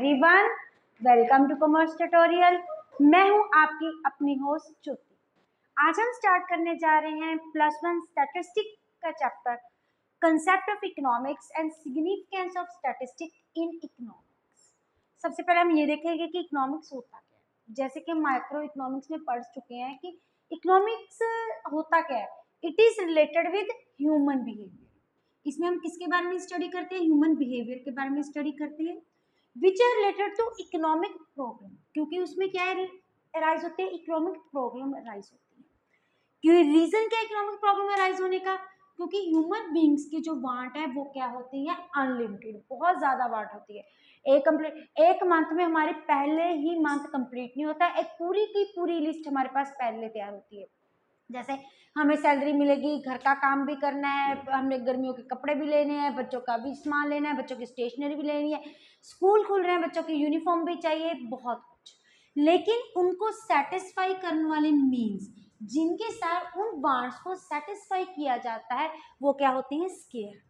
Everyone, welcome to commerce tutorial. मैं हूं आपकी अपनी होस्ट ज्योति। आज हम स्टार्ट करने जा रहे हैं +1 स्टैटिस्टिक का chapter, concept of economics and significance of statistic in economics. सबसे पहले हम ये देखेंगे कि इकोनॉमिक्स होता क्या है। जैसे कि हम माइक्रो इकोनॉमिक्स में पढ़ चुके हैं कि इकोनॉमिक्स होता क्या है। It is related with human behaviour. इसमें हम किसके बारे में स्टडी करते हैं? ह्यूमन बिहेवियर के बारे में स्टडी करते हैं, which are related to economic problem, क्योंकि उसमें क्या है अराइज होते हैं, इकोनॉमिक प्रॉब्लम अराइज होती है। क्योंकि रीजन क्या है इकोनॉमिक प्रॉब्लम अराइज होने का? क्योंकि ह्यूमन बींग्स की जो वांट है वो क्या होती है? अनलिमिटेड, बहुत ज्यादा वांट होती है। एक मंथ में हमारे पहले ही मंथ कंप्लीट नहीं होता, एक पूरी की पूरी लिस्ट हमारे पास पहले तैयार होती है। जैसे हमें सैलरी मिलेगी, घर का काम भी करना है, हमने गर्मियों के कपड़े भी लेने हैं, बच्चों का भी सामान लेना है, बच्चों की स्टेशनरी भी लेनी है, स्कूल खुल रहे हैं, बच्चों की यूनिफॉर्म भी चाहिए, बहुत कुछ। लेकिन उनको सेटिस्फाई करने वाले मीन्स जिनके साथ उन वांट्स को सेटिस्फाई किया जाता है वो क्या होते हैं? स्केयर।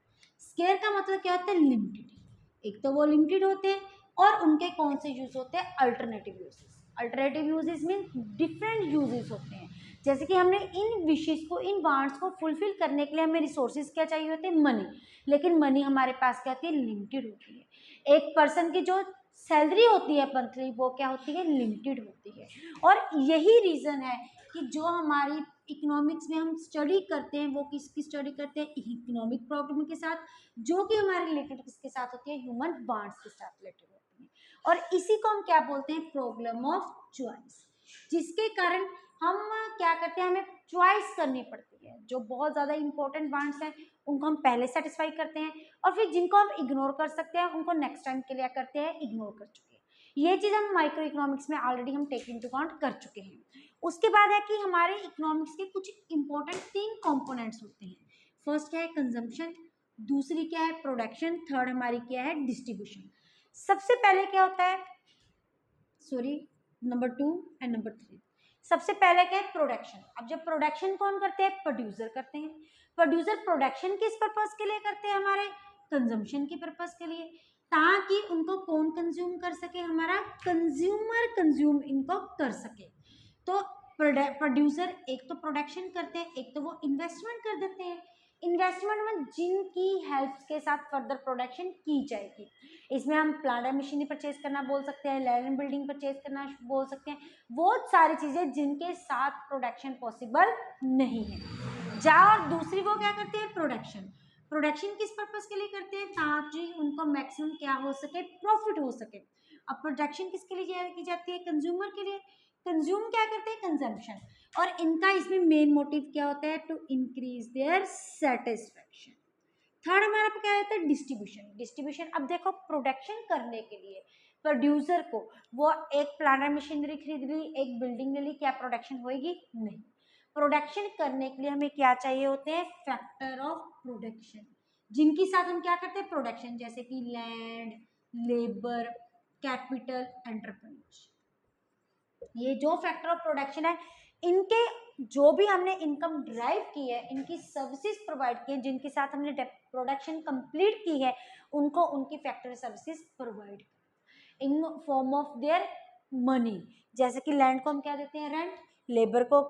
स्केयर का मतलब क्या होता है? लिमिटेड। एक तो वो लिमिटेड होते हैं और उनके कौन से यूज होते हैं? Alternative uses. Alternative uses mean different uses होते हैं। जैसे कि हमने इन विशेष को, इन वांट्स को फुलफिल करने के लिए हमें रिसोर्सेज क्या चाहिए होते हैं? मनी। लेकिन मनी हमारे पास क्या होती है? लिमिटेड होती है। एक पर्सन की जो सैलरी होती है मंथली वो क्या होती है? लिमिटेड होती है। और यही रीजन है कि जो हमारी इकोनॉमिक्स में हम स्टडी करते हैं वो किसकी स्टडी करते हैं? इकोनॉमिक प्रॉब्लम के साथ, जो कि हमारे रिलेटेड किसके साथ होती है? ह्यूमन वांट्स के साथ रिलेटेड होती है। और इसी को हम क्या बोलते हैं? Problem of choice. जिसके कारण हम क्या करते हैं? हमें चॉइस करनी पड़ती है। जो बहुत ज्यादा इंपॉर्टेंट वांट्स हैं उनको हम पहले सेटिस्फाई करते हैं और फिर जिनको हम इग्नोर कर सकते हैं उनको नेक्स्ट टाइम के लिए करते हैं, इग्नोर कर चुके हैं। ये चीज हम माइक्रो इकोनॉमिक्स में ऑलरेडी हम टेक इनटू अकाउंट कर चुके हैं। उसके बाद है कि हमारे इकोनॉमिक्स के कुछ इंपॉर्टेंट 3 कंपोनेंट्स होते हैं। फर्स्ट क्या है? कंजम्पशन, दूसरी क्या है? प्रोडक्शन, थर्ड हमारी क्या है? डिस्ट्रीब्यूशन। सबसे पहले क्या होता है? Number 2 and number 3। सबसे पहले क्या है? प्रोडक्शन। अब जब प्रोडक्शन कौन करते हैं? प्रोड्यूसर करते हैं। प्रोड्यूसर प्रोडक्शन किस पर्पस के लिए करते हैं? हमारे कंजम्पशन के पर्पस के लिए, ताकि उनको कौन कंज्यूम कर सके? हमारा कंज्यूमर कंज्यूम इनको कर सके। तो प्रोड्यूसर एक तो प्रोडक्शन करते हैं, एक तो वो इन्वेस्टमेंट कर देते हैं। इन्वेस्टमेंट में जिनकी हेल्प के साथ फर्दर प्रोडक्शन की जाएगी, इसमें हम प्लांट एंड मशीनरी परचेज करना बोल सकते हैं, लैंड एंड बिल्डिंग परचेज करना बोल सकते हैं, बहुत सारी चीजें जिनके साथ प्रोडक्शन पॉसिबल नहीं है। और दूसरी वो क्या करते हैं? प्रोडक्शन। प्रोडक्शन किस पर्पस के लिए करते हैं? ताकि उनको मैक्सिमम क्या हो सके? प्रॉफिट हो सके। अब प्रोडक्शन किसके लिए की जाती है? कंज्यूमर के लिए। कंज्यूम क्या करते हैं? कंजम्पशन। और इनका इसमें मेन मोटिव क्या होता है? To increase their satisfaction. Third हमारा क्या होता है? डिस्ट्रीब्यूशन। डिस्ट्रीब्यूशन, अब देखो प्रोडक्शन करने के लिए प्रोड्यूसर को वो एक प्लांट एंड मशीनरी खरीद ली, एक बिल्डिंग ले ली, क्या प्रोडक्शन होगी? नहीं। प्रोडक्शन करने के लिए हमें क्या चाहिए होते हैं? फैक्टर ऑफ प्रोडक्शन, जिनके साथ हम क्या करते हैं? प्रोडक्शन, जैसे कि लैंड, लेबर, कैपिटल, एंटरप्रेन्योरशिप। ये जो फैक्टर ऑफ प्रोडक्शन है, इनके जो भी हमने इनकम ड्राइव की है, इनकी सर्विसेज प्रोवाइड की है, जिनके साथ हमने प्रोडक्शन कंप्लीट की है, उनको उनकी factory services provide in form of their money. जैसे कि लैंड को हम क्या देते हैं? रेंट, लेबर को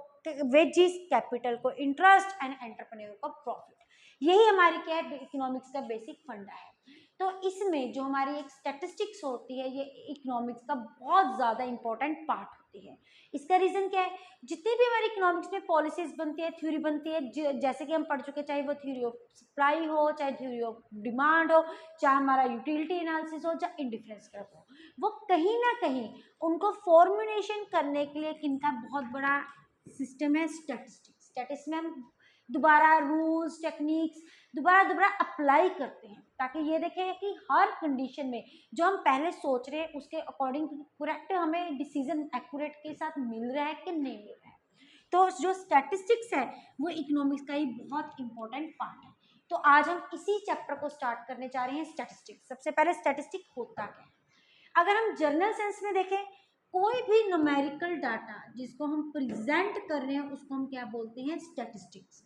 वेजेस, कैपिटल को इंटरेस्ट एंड एंटरप्रेन्योर को प्रॉफिट। यही हमारी क्या है? इकोनॉमिक्स का बेसिक फंडा है। तो इसमें जो हमारी एक स्टैटिस्टिक्स होती है, ये इकोनॉमिक्स का बहुत ज़्यादा इंपॉर्टेंट पार्ट होती है। इसका रीज़न क्या है? जितनी भी हमारी इकोनॉमिक्स में पॉलिसीज बनती है, थ्योरी बनती है, जैसे कि हम पढ़ चुके, चाहे वो थ्योरी ऑफ सप्लाई हो, चाहे थ्योरी ऑफ डिमांड हो, चाहे हमारा यूटिलिटी एनालिसिस हो, चाहे इंडिफरेंस कर्व हो, वो कहीं ना कहीं उनको फॉर्मुलेशन करने के लिए किनका बहुत बड़ा सिस्टम है? स्टैटिस्टिक्स। स्टैटिस्टिक्स में हम दोबारा रूल्स, टेक्निक्स दोबारा अप्लाई करते हैं, ताकि ये देखें कि हर कंडीशन में जो हम पहले सोच रहे हैं उसके अकॉर्डिंग करेक्ट हमें डिसीजन एक्यूरेट के साथ मिल रहा है कि नहीं मिल रहा है। तो जो स्टैटिस्टिक्स है वो इकोनॉमिक्स का ही बहुत इंपॉर्टेंट पार्ट है। तो आज हम इसी चैप्टर को स्टार्ट करने जा रहे हैं, स्टैटिस्टिक्स। सबसे पहले स्टैटिस्टिक होता क्या है? अगर हम जर्नल सेंस में देखें, कोई भी न्यूमेरिकल डाटा जिसको हम प्रेजेंट कर रहे हैं उसको हम क्या बोलते हैं? स्टैटिस्टिक्स।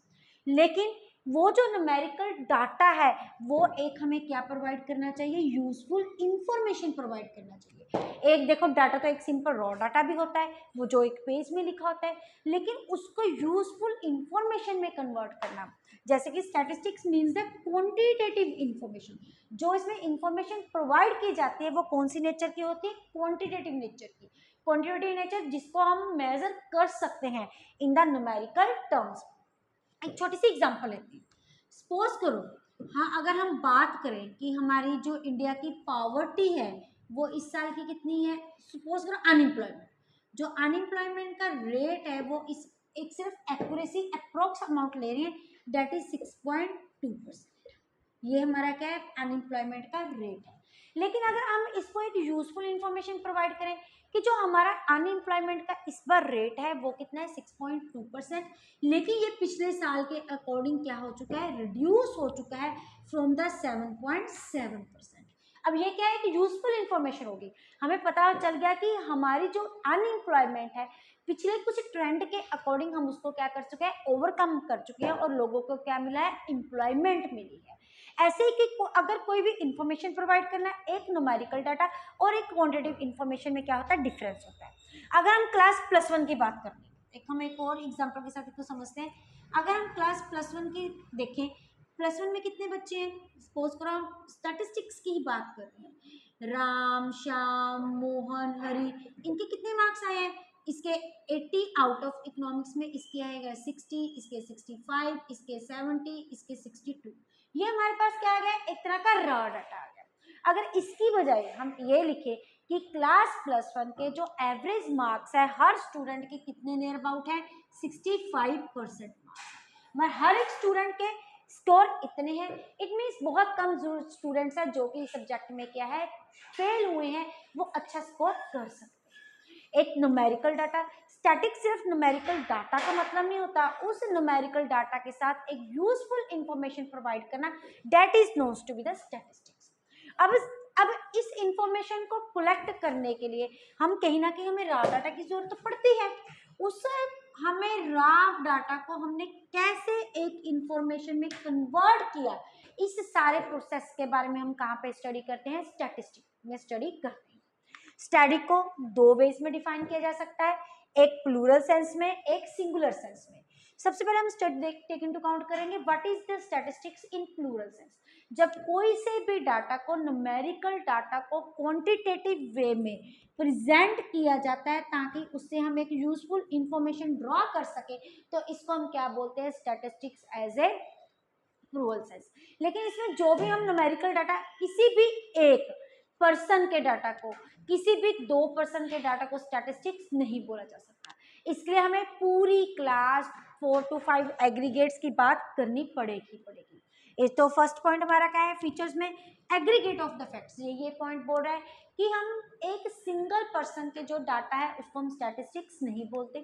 लेकिन वो जो न्यूमेरिकल डाटा है वो एक हमें क्या प्रोवाइड करना चाहिए, यूजफुल इंफॉर्मेशन प्रोवाइड करना चाहिए। एक देखो डाटा तो एक सिंपल रॉ डाटा भी होता है, वो जो एक पेज में लिखा होता है, लेकिन उसको यूजफुल इंफॉर्मेशन में कन्वर्ट करना, जैसे कि statistics means the quantitative information. जो इसमें इंफॉर्मेशन प्रोवाइड की जाती है वो कौन सी नेचर की होती है, क्वांटिटेटिव नेचर की। क्वांटिटेटिव नेचर जिसको हम मेजर कर सकते हैं इन द न्यूमेरिकल टर्म्स। एक छोटी सी एग्जांपल लेते हैं। सपोज करो, हाँ, अगर हम बात करें कि हमारी जो इंडिया की पॉवर्टी है वो इस साल की कितनी है, सपोज करो अनएम्प्लॉयमेंट, जो अनएम्प्लॉयमेंट का रेट है वो इस एक सिर्फ एक्यूरेसी अप्रोक्स अमाउंट ले रहे हैं, डेट इज 6.2%। ये हमारा क्या है, अनएम्प्लॉयमेंट का रेट है। लेकिन अगर हम इसको एक यूजफुल इंफॉर्मेशन प्रोवाइड करें कि जो हमारा अनएम्प्लॉयमेंट का इस बार रेट है वो कितना है, 6.2%, लेकिन ये पिछले साल के अकॉर्डिंग क्या हो चुका है, रिड्यूस हो चुका है फ्रॉम द 7.7%। अब ये क्या है कि यूजफुल इंफॉर्मेशन होगी, हमें पता चल गया कि हमारी जो अनएम्प्लॉयमेंट है पिछले कुछ ट्रेंड के अकॉर्डिंग हम उसको क्या कर चुके हैं, ओवरकम कर चुके हैं, और लोगों को क्या मिला है, एम्प्लॉयमेंट मिली है। ऐसे ही कि अगर कोई भी इंफॉर्मेशन प्रोवाइड करना है, एक न्यूमेरिकल डाटा और एक क्वांटिटेटिव इंफॉर्मेशन में क्या होता है, डिफरेंस होता है। अगर हम क्लास +1 की बात करें, हम एक और एग्जांपल के साथ इसको समझते हैं। अगर हम क्लास +1 की देखें, +1 में कितने बच्चे हैं, सपोज करो हम स्टैटिस्टिक्स की ही बात कर रहे हैं, राम, श्याम, मोहन, हरि, इनके कितने मार्क्स आए हैं, इसके 80 आउट ऑफ इकोनॉमिक्स में इसके आएगा 60, इसके 65, इसके 70, इसके 62। ये हमारे पास क्या आ गया, एक तरह का रॉ डाटा आ गया। अगर इसकी बजाय हम ये लिखे कि क्लास +1 के जो एवरेज मार्क्स है हर स्टूडेंट के कितने नियर अबाउट है, 65% मार्क्स, मगर हर एक स्टूडेंट के स्कोर इतने हैं, इट मीन्स बहुत कम स्टूडेंट्स हैं जो कि सब्जेक्ट में क्या है, फेल हुए हैं, वो अच्छा स्कोर कर सकते हैं। एक न्यूमेरिकल डाटा, स्टैटिक सिर्फ न्यूमेरिकल डाटा का मतलब नहीं होता, उस न्यूमेरिकल डाटा के साथ एक यूजफुल इंफॉर्मेशन प्रोवाइड करना, that is knowns to be the statistics. अब इस इंफॉर्मेशन को कलेक्ट करने के लिए हम कहीं ना कहीं हमें रॉ डाटा की जरूरत पड़ती है। उस हमें रॉ डाटा को हमने कैसे एक इंफॉर्मेशन में कन्वर्ट किया, इस सारे प्रोसेस के बारे में हम कहाँ पे स्टडी करते हैं, स्टैटिस्टिक्स में स्टडी करते हैं। स्टैटिक को दो वेज में डिफाइन किया जा सकता है, एक प्लूरल सेंस में, एक सिंगुलर सेंस में। सबसे पहले हम टेक इनटू काउंट करेंगे what is the statistics in plural sense. जब कोई से भी डाटा को, न्यूमेरिकल डाटा को क्वांटिटेटिव वे में प्रेजेंट किया जाता है ताकि उससे हम एक यूजफुल इंफॉर्मेशन ड्रॉ कर सके, तो इसको हम क्या बोलते हैं, statistics as a plural sense. लेकिन इसमें जो भी हम न्यूमेरिकल डाटा, किसी भी एक पर्सन के डाटा को, किसी भी 2 पर्सन के डाटा को स्टैटिस्टिक्स नहीं बोला जा सकता। इसके लिए हमें पूरी क्लास 4 to 5 एग्रीगेट्स की बात करनी पड़ेगी। इस तो फर्स्ट पॉइंट हमारा क्या है, फीचर्स में एग्रीगेट ऑफ द फैक्ट्स। ये पॉइंट बोल रहा है कि हम एक सिंगल पर्सन के जो डाटा है उसको हम स्टैटिस्टिक्स नहीं बोलते।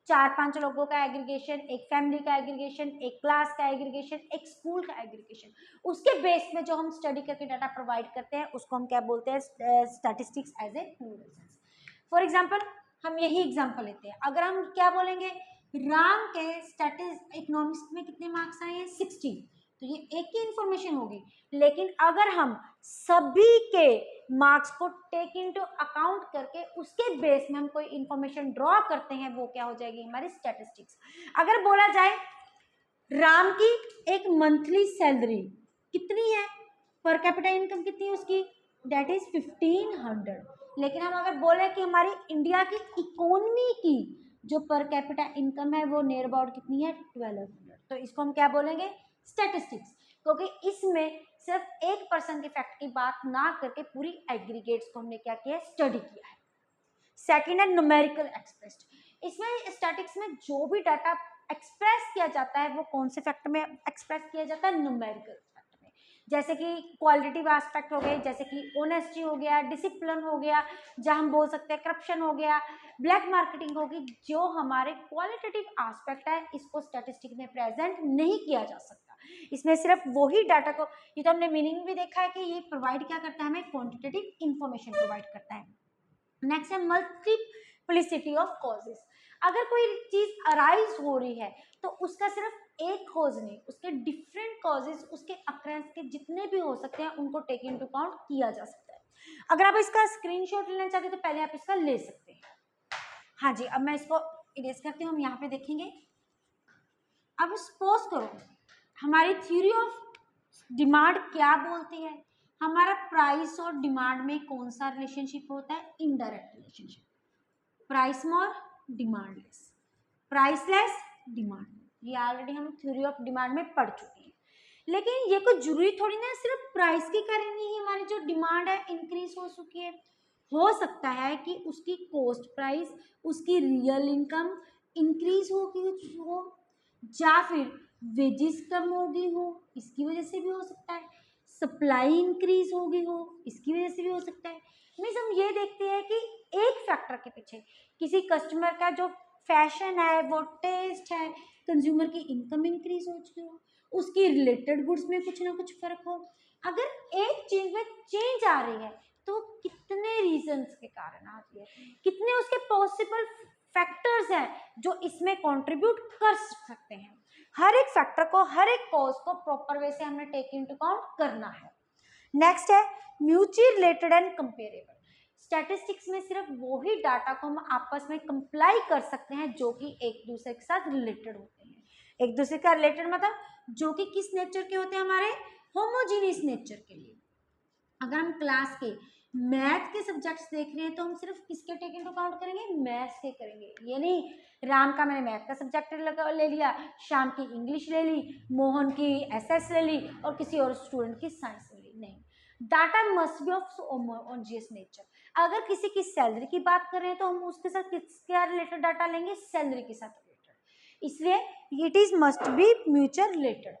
4-5 लोगों का एग्रीगेशन, एक फैमिली का एग्रीगेशन, एक क्लास का एग्रीगेशन, एक स्कूल का एग्रीगेशन, उसके बेस में जो हम स्टडी करके डाटा प्रोवाइड करते हैं उसको हम क्या बोलते हैं, statistics as a plural sense. For example हम यही एग्जाम्पल लेते हैं, अगर हम क्या बोलेंगे, राम के इकोनॉमिक्स में कितने मार्क्स आए हैं, 60, तो ये एक ही इंफॉर्मेशन होगी। लेकिन अगर हम सभी के मार्क्स को टेक इनटू अकाउंट करके उसके बेस में हम कोई इंफॉर्मेशन ड्रॉ करते हैं, वो क्या हो जाएगी, हमारी स्टैटिस्टिक्स। अगर बोला जाए राम की एक मंथली सैलरी कितनी है, पर कैपिटा इनकम कितनी है उसकी, डेट इज 1500, लेकिन हम अगर बोले कि हमारी इंडिया की इकोनॉमी की जो पर कैपिटा इनकम है वो नियर अबाउट कितनी है, 1200, तो इसको हम क्या बोलेंगे, स्टैटिस्टिक्स। क्योंकि इसमें सिर्फ एक पर्सन के फैक्ट की बात ना करके पूरी एग्रीगेट्स को हमने क्या किया, स्टडी किया है। सेकेंड है न्यूमेरिकल एक्सप्रेस्ड। इसमें स्टैटिक्स में जो भी डाटा एक्सप्रेस किया जाता है वो कौन से फैक्ट में एक्सप्रेस किया जाता है, न्यूमेरिकल फैक्ट में। जैसे कि क्वालिटेटिव एस्पेक्ट हो गए, जैसे कि ऑनेस्टी हो गया, डिसिप्लिन हो गया, जहाँ हम बोल सकते हैं करप्शन हो गया, ब्लैक मार्केटिंग होगी, जो हमारे क्वालिटेटिव एस्पेक्ट है इसको स्टैटिस्टिक में प्रेजेंट नहीं किया जा सकता। इसमें सिर्फ वही डाटा को, ये तो हमने मीनिंग भी देखा है कि ये प्रोवाइड क्या करता है, हमें क्वांटिटेटिव इंफॉर्मेशन प्रोवाइड करता है। नेक्स्ट है मल्टीप्लिसिटी ऑफ कॉजेस। अगर कोई चीज अराइज हो रही है तो उसका सिर्फ एक कॉज नहीं, उसके डिफरेंट कॉजेस, उसके अक्रेंस के जितने भी हो सकते हैं उनको टेक इनटू अकाउंट किया जा सकता है। अगर आप इसका स्क्रीनशॉट लेना चाहते हैं तो पहले आप इसका ले सकते हैं। हाँ जी, अब मैं इसको इरेज करती हूँ, हम यहाँ पे देखेंगे। अब सपोज करो हमारी थ्योरी ऑफ डिमांड क्या बोलती है, हमारा प्राइस और डिमांड में कौन सा रिलेशनशिप होता है, indirect relationship. Price more demand less, price less demand, ये ऑलरेडी हम थ्योरी ऑफ डिमांड में पढ़ चुके हैं। लेकिन ये कोई जरूरी थोड़ी ना सिर्फ प्राइस के कारण ही हमारी जो डिमांड है इंक्रीज हो चुकी है। हो सकता है कि उसकी कॉस्ट प्राइस, उसकी रियल इनकम इंक्रीज हो, या फिर वेजेस कम हो गई हो, इसकी वजह से भी हो सकता है। सप्लाई इंक्रीज हो गई हो, इसकी वजह से भी हो सकता है। मीन्स हम ये देखते हैं कि एक फैक्टर के पीछे किसी कस्टमर का जो फैशन है, वो टेस्ट है, कंज्यूमर की इनकम इंक्रीज हो चुकी हो, उसकी रिलेटेड गुड्स में कुछ ना कुछ फर्क हो। अगर एक चीज में चेंज आ रही है तो कितने रीजंस के कारण आती है, कितने उसके पॉसिबल फैक्टर्स हैं जो इसमें कंट्रीब्यूट कर सकते हैं। हर एक फैक्टर को, हर एक कॉज को प्रॉपर वे से हमने टेक इनटू अकाउंट करना है। नेक्स्ट है mutually related and comparable. Statistics में सिर्फ वो ही डाटा को हम आपस में कंप्लाई कर सकते हैं जो कि एक दूसरे के साथ रिलेटेड होते हैं। एक दूसरे का रिलेटेड मतलब जो कि किस नेचर के होते हैं, हमारे होमोजीनियस नेचर के लिए। अगर हम क्लास के मैथ के सब्जेक्ट्स देख रहे हैं तो हम सिर्फ किसके टेक इनटू अकाउंट करेंगे, मैथ्स के करेंगे। ये नहीं राम का मैंने मैथ का सब्जेक्ट ले लिया, श्याम की इंग्लिश ले ली, मोहन की एसएस ले ली और किसी और स्टूडेंट की साइंस ले ली। नहीं, data must be of homogeneous nature. अगर किसी की सैलरी की बात कर रहे हैं तो हम उसके साथ किसके रिलेटेड डाटा लेंगे, सैलरी के साथ रिलेटेड। इसलिए it is must be mutual related.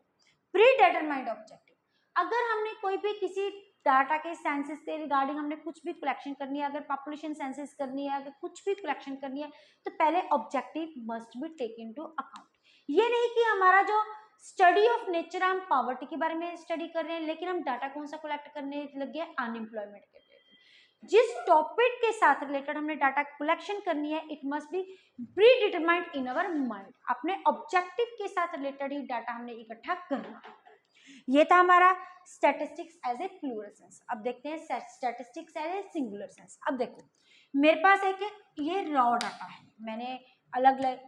Pre determined objective, अगर हमने कोई भी किसी डाटा के सेंसस के रिगार्डिंग हमने कुछ भी कलेक्शन करनी है, अगर पॉपुलेशन सेंसस करनी है, अगर कुछ भी कलेक्शन करनी है तो पहले objective must be take into account. ये नहीं कि हमारा जो स्टडी ऑफ नेचर, हम पॉवर्टी के बारे में स्टडी कर रहे हैं लेकिन हम डाटा कौन सा कलेक्ट करने लगे, अनएम्प्लॉयमेंट के रिलेटेड। जिस टॉपिक के साथ रिलेटेड हमने डाटा कलेक्शन करनी है it must B pre determined in our mind. अपने ऑब्जेक्टिव के साथ रिलेटेड ही डाटा हमने इकट्ठा करना है। ये था हमारा statistics as a plural sense. अब देखते हैं statistics as a singular sense. अब देखो मेरे पास एक ये रॉ डाटा है, मैंने अलग अलग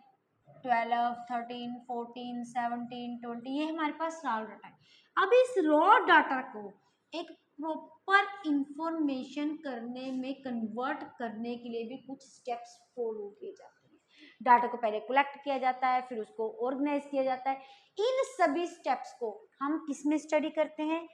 12, 13, 14, 17, 20 ये हमारे पास रॉ डाटा है। अब इस रॉ डाटा को एक प्रॉपर इंफॉर्मेशन करने में कन्वर्ट करने के लिए भी कुछ स्टेप्स फॉलो किए जाते हैं। डाटा को पहले कलेक्ट किया जाता है, फिर उसको ऑर्गेनाइज किया जाता है। इन सभी स्टेप्स को हम किस में स्टडी करते हैं,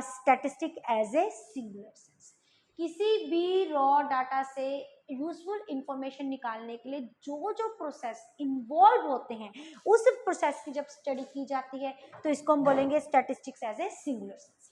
statistic as a singular sense. किसी भी रॉ डाटा से यूजफुल इंफॉर्मेशन निकालने के लिए जो जो प्रोसेस इन्वॉल्व होते हैं उस प्रोसेस की जब स्टडी की जाती है तो इसको हम बोलेंगे statistics as a singular sense.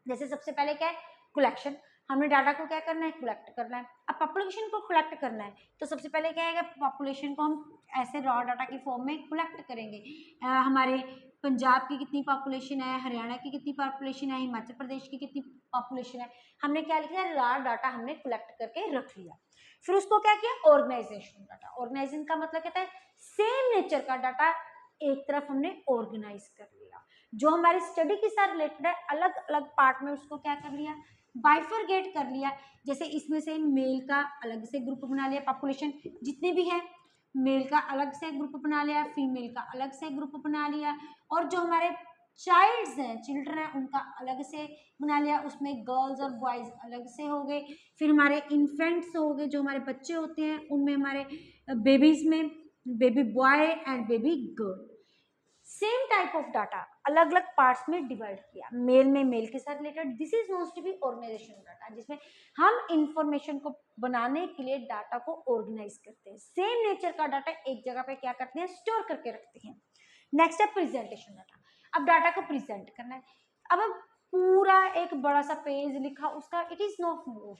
जैसे सबसे पहले क्या है, कलेक्शन। हमने डाटा को क्या करना है, कलेक्ट करना है। अब पॉपुलेशन को कलेक्ट करना है तो सबसे पहले क्या है, पॉपुलेशन को हम ऐसे रॉ डाटा की फॉर्म में कलेक्ट करेंगे। हमारे पंजाब की कितनी पॉपुलेशन है, हरियाणा की कितनी पॉपुलेशन है, हिमाचल प्रदेश की कितनी पॉपुलेशन है, हमने क्या लिखा है, रॉ डाटा हमने कलेक्ट करके रख लिया। फिर उसको क्या किया, ऑर्गेनाइजेशन डाटा। ऑर्गेनाइजेशन का मतलब कहता है सेम नेचर का डाटा एक तरफ हमने ऑर्गेनाइज कर लिया। जो हमारी स्टडी के साथ रिलेटेड है अलग अलग पार्ट में उसको क्या कर लिया, बाइफरगेट कर लिया। जैसे इसमें से मेल का अलग से ग्रुप बना लिया, पॉपुलेशन जितने भी है मेल का अलग से ग्रुप बना लिया, फीमेल का अलग से ग्रुप बना लिया, और जो हमारे चाइल्ड्स हैं, चिल्ड्रन हैं, उनका अलग से बना लिया, उसमें गर्ल्स और बॉयज़ अलग से हो गए। फिर हमारे इन्फेंट्स हो गए, जो हमारे बच्चे होते हैं उनमें हमारे बेबीज़ में baby boy and baby girl. Same type of data अलग अलग पार्ट्स में डिवाइड किया, मेल में मेल के साथ related. This is knowns to be organisation data, जिसमें हम इंफॉर्मेशन को बनाने के लिए डाटा को ऑर्गेनाइज करते हैं। सेम नेचर का डाटा एक जगह पे क्या करते हैं, स्टोर करके रखते हैं। नेक्स्ट है प्रेजेंटेशन डाटा। अब डाटा को प्रेजेंट करना है। अब पूरा एक बड़ा सा पेज लिखा उसका, it is not more.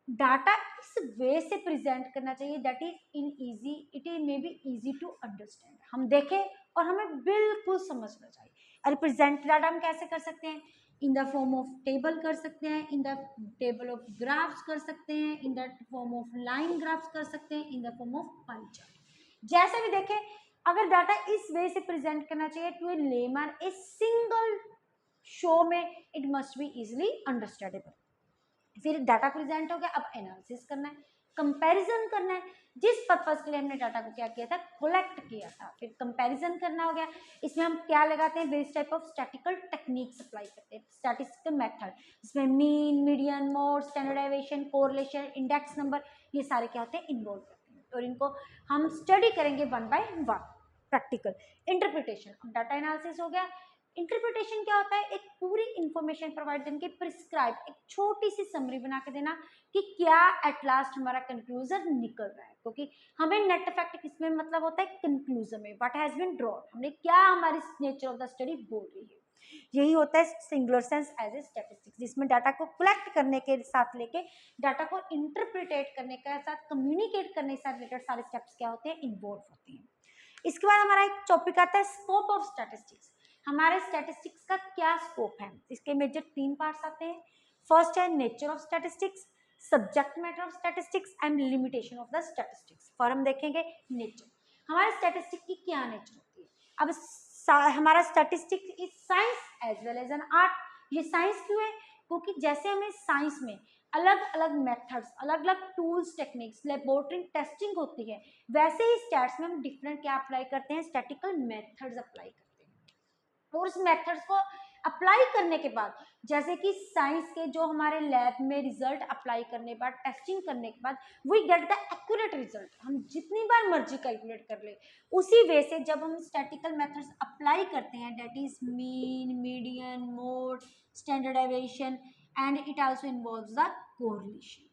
Data इस वे से प्रेजेंट करना चाहिए that is in easy, it is may be easy to understand. हम देखें और हमें बिल्कुल समझना चाहिए। और प्रेजेंट डाटा हम कैसे कर सकते हैं, in the form of table कर सकते हैं, in the table of graphs कर सकते हैं, in the form of line graphs कर सकते हैं, in the form of pie chart. जैसे भी देखें, अगर डाटा इस वे से प्रेजेंट करना चाहिए to a layman a single show में, it must be easily understandable. फिर डाटा प्रेजेंट हो गया, अब एनालिसिस करना है, कंपैरिजन करना है। जिस पर्पस के लिए हमने डाटा को क्या किया था, कलेक्ट किया था, फिर कंपैरिजन करना हो गया। इसमें हम क्या लगाते हैं, various type of statical techniques apply करते हैं, स्टैटिस्टिकल मेथड, जिसमें mean, median, mode, standardisation, correlation, index number, ये सारे क्या होते हैं, इन्वॉल्व करते हैं। और इनको हम स्टडी करेंगे one by one. Practical interpretation, अब डाटा एनालिसिस हो गया। इंटरप्रिटेशन क्या होता है, एक पूरी इंफॉर्मेशन प्रोवाइड करके प्रिस्क्राइब, एक छोटी सी समरी बना के देना कि क्या एट लास्ट हमारा कंक्लूजन निकल रहा है। क्योंकि हमें नेट इफेक्ट किसमें मतलब होता है, कंक्लूजन में, व्हाट हैज बीन ड्रॉन, हमने क्या हमारी नेचर ऑफ द स्टडी बोल रही है। यही होता है singular sense as a statistics, जिसमें डाटा को कलेक्ट करने के साथ लेके डाटा को इंटरप्रिटेट करने के साथ कम्युनिकेट करने के साथ रिलेटेड सारे स्टेप्स क्या होते हैं, इन्वॉल्व होते हैं। इसके बाद हमारा एक टॉपिक आता है स्कोप ऑफ स्टैटिस्टिक्स। हमारे स्टैटिस्टिक्स का क्या स्कोप है, इसके मेजर 3 पार्ट्स आते हैं। फर्स्ट है nature of statistics, subject matter of statistics and limitation of the statistics. For हम देखेंगे नेचर, हमारे स्टैटिस्टिक की क्या नेचर होती है। अब हमारा statistics is science as well as an art. ये साइंस क्यों है, क्योंकि जैसे हमें साइंस में अलग अलग मेथड्स, अलग अलग टूल्स, टेक्निक्स, लेबोरेटरी टेस्टिंग होती है, वैसे ही स्टैट्स में हम डिफरेंट क्या अप्लाई करते हैं, स्टैटिकल मेथड्स अप्लाई करते हैं। और उस मेथड्स को अप्लाई करने के बाद, जैसे कि साइंस के जो हमारे लैब में रिजल्ट अप्लाई करने के बाद, टेस्टिंग करने के बाद, we get the accurate result. हम जितनी बार मर्जी कैलकुलेट कर ले, उसी वे से जब हम स्टैटिकल मेथड्स अप्लाई करते हैं, that is mean, median, mode, standardisation and it also involves the correlation.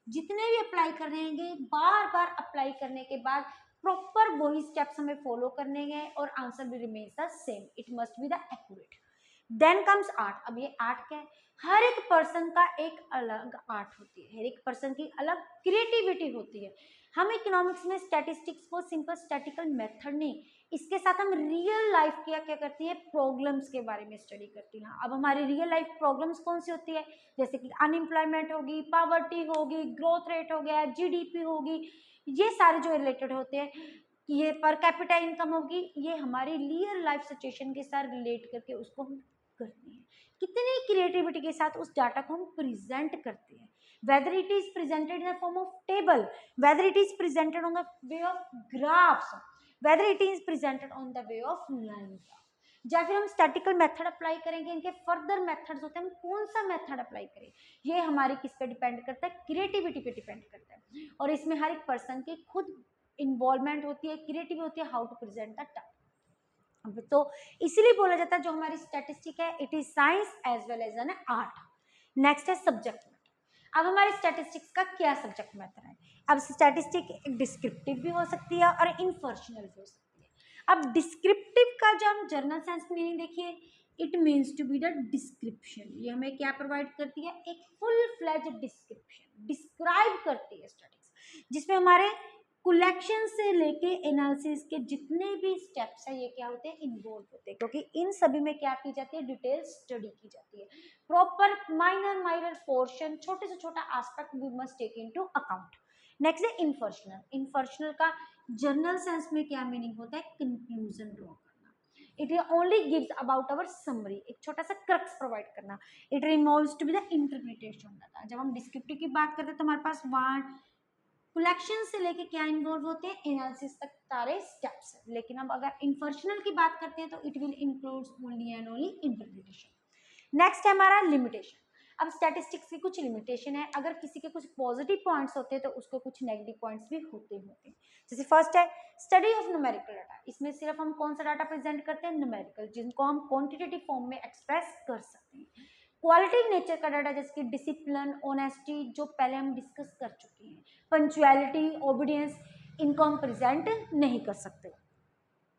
जितने भी अप्लाई कर रहे हैं, बार बार अप्लाई करने के बाद प्रॉपर वही स्टेप्स हमें फॉलो करने हैं और आंसर भी remains the same, it must be the accurate. Then comes art. अब ये आर्ट क्या है, हर एक पर्सन का एक अलग आर्ट होती है, हर एक पर्सन की अलग क्रिएटिविटी होती है। हम इकोनॉमिक्स में स्टैटिस्टिक्स को सिंपल स्टैटिकल मेथड नहीं, इसके साथ हम रियल लाइफ क्या क्या करती है, प्रॉब्लम्स के बारे में स्टडी करती हैं। अब हमारी रियल लाइफ प्रॉब्लम्स कौन सी होती है, जैसे कि अनएम्प्लॉयमेंट होगी, पॉवर्टी होगी, ग्रोथ रेट हो गया, जीडीपी होगी, ये सारे जो रिलेटेड होते हैं, ये पर कैपिटा इनकम होगी, ये हमारी रियल लाइफ सिचुएशन के साथ रिलेट करके उसको हम करते हैं। कितनी क्रिएटिविटी के साथ उस डाटा को हम प्रेजेंट करते हैं, whether it is presented in the form of table, whether it is presented on the way of graphs, whether it is presented on the way of line. या फिर हम स्टैटिकल मेथड अप्लाई करेंगे, इनके further methods होते हैं, हम कौन सा मेथड अप्लाई करें, ये हमारी किस पे डिपेंड करता है, क्रिएटिविटी पे डिपेंड करता है। और इसमें हर एक पर्सन की खुद इन्वॉल्वमेंट होती है, क्रिएटिव होती है, how to present the data. तो इसीलिए बोला जाता है जो हमारी स्टैटिस्टिक है, it is science as well as an art. Next है सब्जेक्ट मैटर। अब हमारे स्टैटिस्टिक्स का क्या सब्जेक्ट मैटर है। अब स्टैटिस्टिक डिस्क्रिप्टिव भी हो सकती है और इन्फॉर्मेशनल भी हो सकती है। अब डिस्क्रिप्टिव का जो हम जर्नल साइंस में मीनिंग देखिए, it means to be the description. ये हमें क्या प्रोवाइड करती है, एक फुल फ्लैज डिस्क्रिप्शन, डिस्क्राइब करती है स्टडीज, जिसमें हमारे कलेक्शन से लेके एनालिसिस के जितने भी स्टेप्स हैं, ये क्या होते हैं, इन्वॉल्व होते हैं। क्योंकि इन सभी में क्या की जाती है, डिटेल स्टडी की जाती है, प्रॉपर माइनर माइनर पोर्शन, छोटे से छोटा aspect we must take into account. Next है इन्फॉर्मेशनल। इन्फॉर्मेशनल का जर्नल सेंस में क्या मीनिंग होता है, कंक्लूजन ड्रॉ करना। It only gives about our summary, एक छोटा सा क्रक्स प्रोवाइड करना। It removes to be the interpretation data. जब हम डिस्क्रिप्टिव की बात करते हैं तो हमारे पास वन कलेक्शन से लेके क्या इन्वॉल्व होते हैं, एनालिसिस तक सारे स्टेप्स है। लेकिन अब अगर इन्फॉर्मेशनल की बात करते हैं तो it will include only and only interpretation. Next है हमारा लिमिटेशन। अब स्टैटिस्टिक्स की कुछ लिमिटेशन है, अगर किसी के कुछ पॉजिटिव पॉइंट्स होते हैं तो उसको कुछ नेगेटिव पॉइंट्स भी होते हैं। जैसे फर्स्ट है स्टडी ऑफ न्यूमेरिकल डाटा। इसमें सिर्फ हम कौन सा डाटा प्रेजेंट करते हैं, न्यूमेरिकल, जिनको हम क्वांटिटेटिव फॉर्म में एक्सप्रेस कर सकते हैं। क्वालिटी नेचर का डाटा जैसे कि डिसिप्लिन, ऑनेस्टी, जो पहले हम डिस्कस कर चुके हैं, पंक्चुअलिटी, ओबीडियंस, इनको हम प्रेजेंट नहीं कर सकते।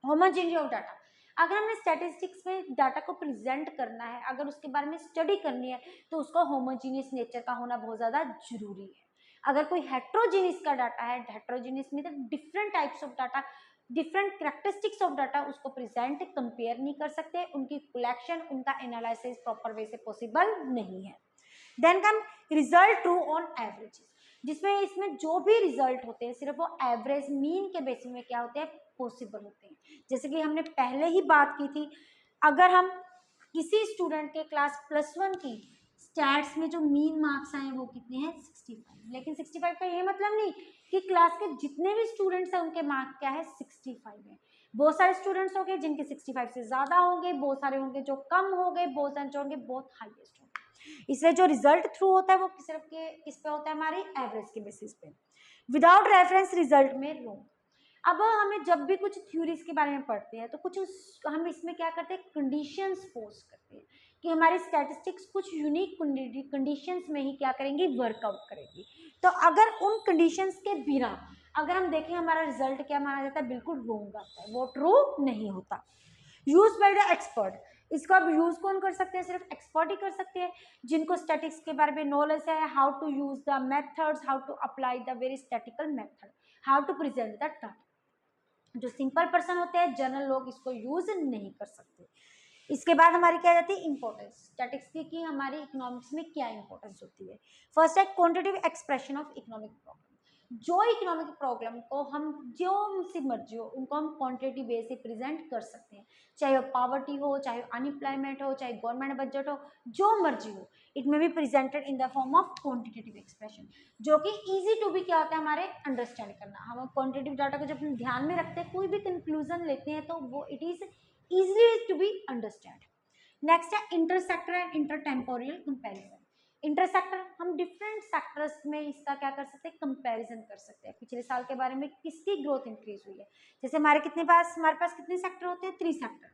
होमोजेनिटी ऑफ डाटा, अगर हमने स्टैटिस्टिक्स में डाटा को प्रेजेंट करना है, अगर उसके बारे में स्टडी करनी है, तो उसको होमोजीनियस नेचर का होना बहुत ज़्यादा जरूरी है। अगर कोई हेट्रोजीनियस का डाटा है, हेट्रोजीनियस में different types of data different characteristics of data उसको प्रेजेंट कंपेयर नहीं कर सकते, उनकी कलेक्शन, उनका एनालिसिस प्रॉपर वे से पॉसिबल नहीं है। Then come result true on average, जिसमें इसमें जो भी रिजल्ट होते हैं सिर्फ वो एवरेज मीन के बेसिस में क्या होते हैं, पॉसिबल होते हैं। जैसे कि हमने पहले ही बात की थी, अगर हम किसी स्टूडेंट के क्लास +1 की स्टैट्स में जो मीन मार्क्स आए वो कितने हैं, 65। लेकिन 65 का ये मतलब नहीं कि क्लास के जितने भी स्टूडेंट्स हैं उनके मार्क क्या है, 65 है। बहुत सारे स्टूडेंट्स होंगे जिनके 65 से ज्यादा होंगे, बहुत सारे होंगे जो कम हो गए, बहुत सारे जो होंगे बहुत हाईएस्ट होंगे। इसलिए जो रिजल्ट थ्रू होता है वो सिर्फ किस पे होता है, हमारी एवरेज के बेसिस पे। विदाउट रेफरेंस रिजल्ट में रॉन्ग। अब हमें जब भी कुछ थ्योरीज के बारे में पढ़ते हैं तो कुछ हम इसमें क्या करते हैं, कंडीशंस पोज करते हैं कि हमारी स्टैटिस्टिक्स कुछ यूनिक कंडीशंस में ही क्या करेंगी, वर्कआउट करेगी। तो अगर उन कंडीशंस के बिना अगर हम देखें हमारा रिजल्ट क्या माना जाता है, बिल्कुल रॉन्ग आता है, वो ट्रू नहीं होता। यूज बाय द एक्सपर्ट, इसको अब यूज कौन कर सकते हैं, सिर्फ एक्सपर्ट ही कर सकते हैं जिनको स्टैटिक्स के बारे में नॉलेज है, how to use the methods, how to apply the very statical method, how to present the data. जो सिंपल पर्सन होते हैं, जनरल लोग इसको यूज नहीं कर सकते। इसके बाद हमारी क्या जाती है, इंपॉर्टेंस स्टैटिक्स की हमारी इकोनॉमिक्स में क्या इंपॉर्टेंस होती है। फर्स्ट है quantitative expression of economic problem. जो इकोनॉमिक प्रॉब्लम को हम जो उनसे मर्जी हो उनको हम क्वांटिटेटिव वे से प्रेजेंट कर सकते हैं, चाहे वो पावर्टी हो, चाहे अनएम्प्लॉयमेंट हो, चाहे गवर्नमेंट बजट हो, जो मर्जी हो, it may be presented in the form of quantitative expression, जो कि इजी टू बी क्या होता है हमारे अंडरस्टैंड करना। हम क्वांटिटेटिव डाटा को जब हम ध्यान में रखते हैं, कोई भी कंक्लूजन लेते हैं तो वो it is easily to be understand। Next है इंटरसेक्टर एंड इंटरटेम्पोरियल कंपैरिजन। इंटरसेक्टर हम डिफरेंट सेक्टर्स में इसका क्या कर सकते हैं, कंपैरिजन कर सकते हैं, पिछले साल के बारे में किसकी ग्रोथ इंक्रीज हुई है। जैसे हमारे पास कितने सेक्टर होते हैं, 3 sector,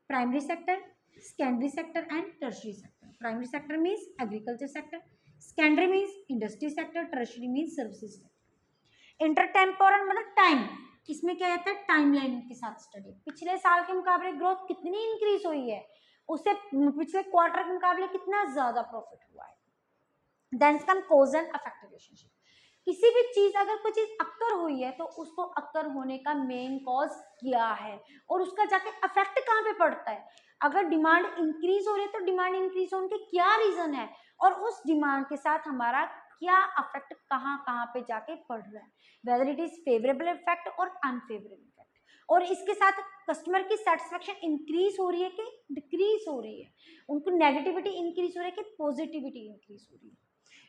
primary sector, secondary sector and tertiary sector. Primary sector means agriculture sector, secondary means industry sector, tertiary means services sector. Intertemporal मतलब टाइम, इसमें क्या रहता है, टाइमलाइन के साथ स्टडी, पिछले साल के मुकाबले ग्रोथ कितनी इंक्रीज हुई है, उससे पिछले क्वार्टर के मुकाबले कितना ज्यादा प्रॉफिट हुआ है। Then come cause and effect relationship. किसी भी चीज अगर कोई चीज अक्कर हुई है तो उसको अक्कर होने का मेन कॉज क्या है और उसका जाके इफेक्ट कहाँ पे पड़ता है। अगर डिमांड इंक्रीज हो रही है तो डिमांड इंक्रीज होने के क्या रीजन है और उस डिमांड के साथ हमारा क्या इफेक्ट कहाँ कहाँ पे जाके पड़ रहा है, whether it is favourable effect और अनफेवरेबल इफेक्ट, और इसके साथ कस्टमर की सेटिस्फेक्शन इंक्रीज हो रही है कि डिक्रीज हो रही है, उनको नेगेटिविटी इंक्रीज हो रही है कि पॉजिटिविटी इंक्रीज हो रही है।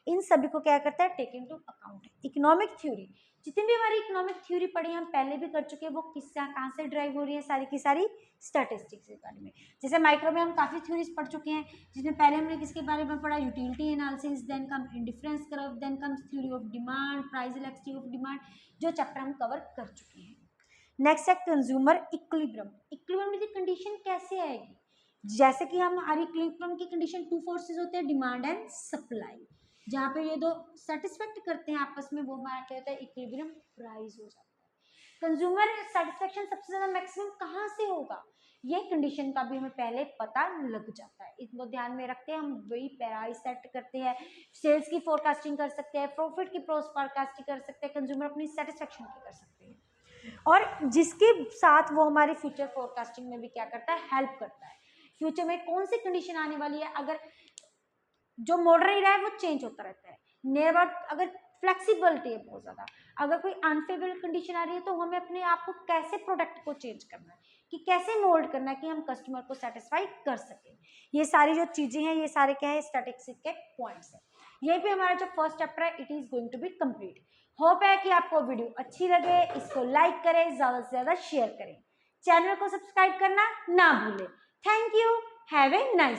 इन सभी को क्या करता है, take into account. Economic theory, जितनी भी हमारी इकोनॉमिक थ्योरी पढ़ी हम पहले भी कर चुके हैं, वो किससे कहाँ से ड्राइव हो रही है, सारी की सारी स्टैटिस्टिक्स के बारे में। जैसे माइक्रो में हम काफी थ्योरीज पढ़ चुके हैं, जिसमें पहले हमने किसके बारे में पढ़ा, utility analysis, then come indifference curve, then comes theory of demand, price elasticity of demand, जो चैप्टर हम कवर कर चुके हैं। नेक्स्ट है कंज्यूमर इक्विलिब्रियम। इक्विलिब्रियम की कंडीशन कैसे आएगी, जैसे कि हमारी इक्विलिब्रियम की कंडीशन 2 फोर्सेस होते हैं, डिमांड एंड सप्लाई, जहाँ पे ये दो सेटिस्फेक्ट करते हैं आपस में, वो हमारा क्या होता है, इक्विलिब्रियम राइज हो जाता है। कंज्यूमर सेटिस्फेक्शन सबसे ज्यादा मैक्सिमम कहाँ से होगा, ये कंडीशन का भी हमें पहले पता लग जाता है, इसको ध्यान में रखते हैं हम वही प्राइस सेट करते हैं, सेल्स की फोरकास्टिंग कर सकते हैं, प्रॉफिट की फोरकास्टिंग कर सकते हैं, कंज्यूमर अपनी सेटिस्फेक्शन की कर सकते हैं, और जिसके साथ वो हमारी फ्यूचर फोरकास्टिंग में भी क्या करता है, हेल्प करता है। फ्यूचर में कौन सी कंडीशन आने वाली है, अगर जो मॉडर्न एरा है वो चेंज होता रहता है, नियर अबाउट अगर फ्लेक्सिबिलिटी है बहुत ज़्यादा, अगर कोई अनफेवरेबल कंडीशन आ रही है तो हमें अपने आप को कैसे प्रोडक्ट को चेंज करना है, कि कैसे मोल्ड करना है कि हम कस्टमर को सेटिस्फाई कर सकें। ये सारी जो चीज़ें हैं, ये सारे क्या है, स्टैटिस्टिक्स के पॉइंट्स हैं। यही पे हमारा जो फर्स्ट चैप्टर है it is going to be complete. Hope है कि आपको वीडियो अच्छी लगे, इसको लाइक करें, ज़्यादा से ज़्यादा शेयर करें, चैनल को सब्सक्राइब करना ना भूलें। Thank you, have a nice